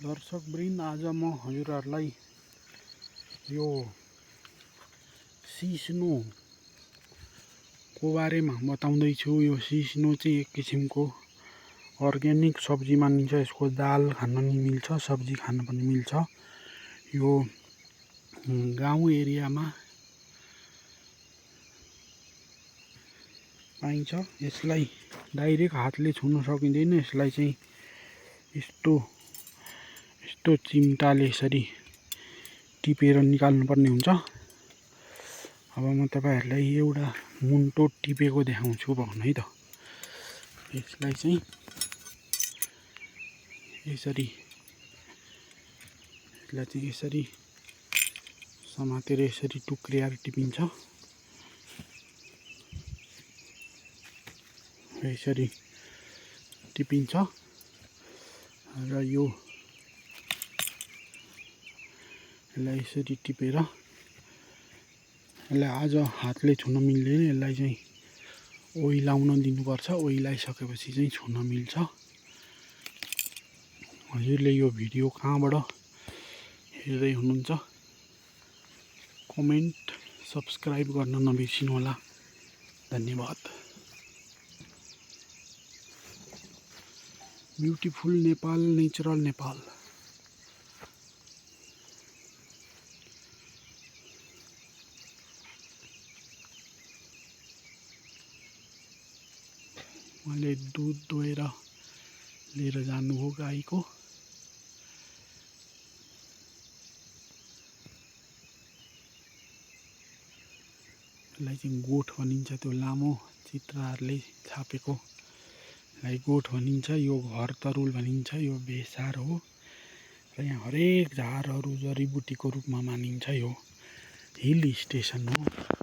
दर्शकवृन्द, आज म हजुरहरूलाई यो सिस्नोको बारेमा बताउँदैछु। यो सिस्नो चाहिँ एक किसिमको अर्ग्यानिक सब्जी मानिन्छ। यसको दाल खान पनि मिल्छ, सब्जी खान पनि मिल्छ। यो गाउँ एरियामा पाइन्छ। यसलाई डाइरेक्ट हातले छुन सकिँदैन। यसलाई चाहिँ यस्तो चिम्टाले यसरी टिपेर निकाल्नुपर्ने हुन्छ। अब म तपाईहरुलाई एउटा मुन्टो टिपेको देखाउँछु भन्न है त। यसलाई चाहिँ यसरी समातेर यसरी टुक्र्याएर टिपिन्छ। यसरी टिपिन्छ र यसलाई यसरी टिपेर यसलाई आज हातले छुन मिल्दैन। यसलाई चाहिँ ओइलाउन दिनुपर्छ। ओइलाइसकेपछि चाहिँ छुन मिल्छ। हजुरले यो भिडियो कहाँबाट हेर्दै हुनुहुन्छ कमेन्ट सब्स्क्राइब गर्न नबिर्सिनु होला। धन्यवाद। Beautiful Nepal, natural Nepal. मैले दुध दोहेर लिएर जानु हो गाईको। यसलाई चाहिँ गोठ भनिन्छ। त्यो लामो चित्रहरूले छापेको लाई गोठ भनिन्छ। यो घर तरुल भनिन्छ। यो बेसार हो र यहाँ हरेक झारहरू जडीबुटीको रूपमा मानिन्छ। यो हिल स्टेसन हो।